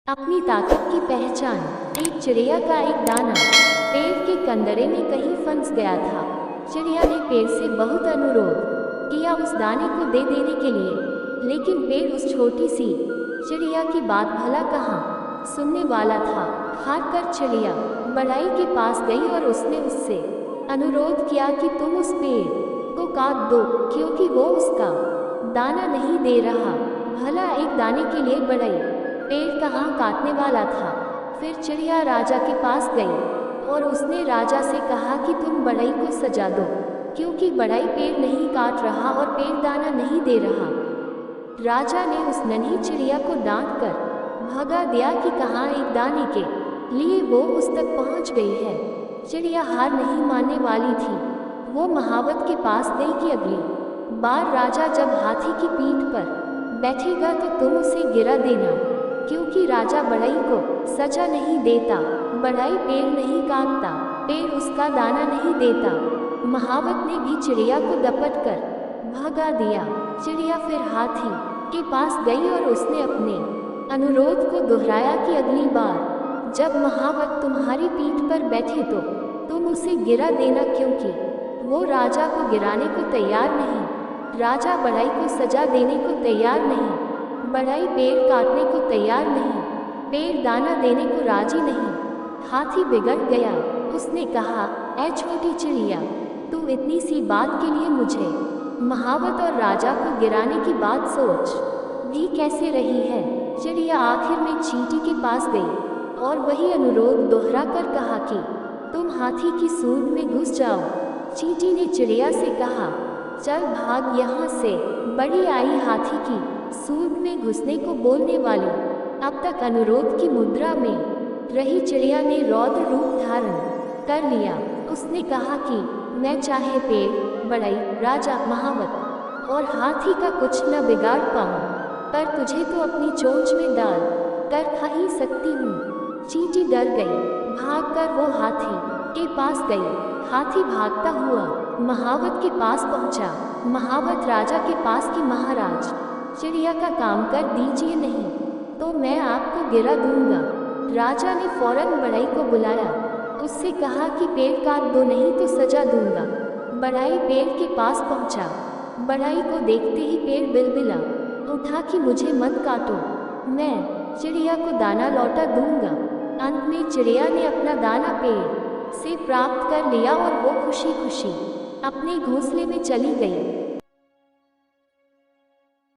अपनी ताकत की पहचान। एक चिड़िया का एक दाना पेड़ के कंदरे में कहीं फंस गया था। चिड़िया ने पेड़ से बहुत अनुरोध किया उस दाने को दे देने के लिए, लेकिन पेड़ उस छोटी सी चिड़िया की बात भला कहाँ सुनने वाला था। हार कर चिड़िया बढ़ई के पास गई और उसने उससे अनुरोध किया कि तुम उस पेड़ को काट दो, क्योंकि वो उसका दाना नहीं दे रहा। भला एक दाने के लिए बढ़ई पेड़ कहाँ काटने वाला था। फिर चिड़िया राजा के पास गई और उसने राजा से कहा कि तुम बढ़ई को सजा दो, क्योंकि बढ़ई पेड़ नहीं काट रहा और पेड़ दाना नहीं दे रहा। राजा ने उस नन्ही चिड़िया को डांट कर भगा दिया कि कहाँ एक दाने के लिए वो उस तक पहुँच गई है। चिड़िया हार नहीं मानने वाली थी। वो महावत के पास गई कि अगली बार राजा जब हाथी की पीठ पर बैठेगा तो तुम उसे गिरा देना, क्योंकि राजा बढ़ई को सजा नहीं देता। बढ़ई पेड़ नहीं काटता, पेड़ उसका दाना नहीं देता। महावत ने भी चिड़िया को दपट कर भगा दिया। चिड़िया फिर हाथी के पास गई और उसने अपने अनुरोध को दोहराया कि अगली बार जब महावत तुम्हारी पीठ पर बैठे तो तुम उसे गिरा देना, क्योंकि वो राजा को गिराने को तैयार नहीं। राजा बढ़ई को सजा देने को तैयार नहीं, बढ़ई पेड़ काटने को तैयार नहीं, पेड़ दाना देने को राजी नहीं। हाथी बिगड़ गया। उसने कहा, ऐ छोटी चिड़िया, तू इतनी सी बात के लिए मुझे महावत और राजा को गिराने की बात सोच भी कैसे रही है। चिड़िया आखिर में चींटी के पास गई और वही अनुरोध दोहरा कर कहा कि तुम हाथी की सूंड में घुस जाओ। चींटी ने चिड़िया से कहा, चल भाग यहाँ से। बड़ी आई हाथी की सूंड में घुसने को बोलने वाली अब तक अनुरोध की मुद्रा में रही चिड़िया ने रौद्र रूप धारण कर लिया। उसने कहा कि मैं चाहे पेड़, बढ़ई, राजा, महावत और हाथी का कुछ न बिगाड़ पाऊँ, पर तुझे तो अपनी चोंच में डाल कर खा ही सकती हूँ। चींटी डर गई। भागकर वो हाथी के पास गई। हाथी भागता हुआ महावत के पास पहुंचा। महावत राजा के पास कि महाराज, चिड़िया का काम कर दीजिए, नहीं तो मैं आपको गिरा दूंगा। राजा ने फौरन बढ़ई को बुलाया, उससे कहा कि पेड़ काट दो, नहीं तो सजा दूंगा। बढ़ई पेड़ के पास पहुंचा। बढ़ई को देखते ही पेड़ बिलबिला उठा कि मुझे मत काटो, मैं चिड़िया को दाना लौटा दूंगा। अंत में चिड़िया ने अपना दाना पेड़ से प्राप्त कर लिया और वो खुशी खुशी अपने घोंसले में चली गई।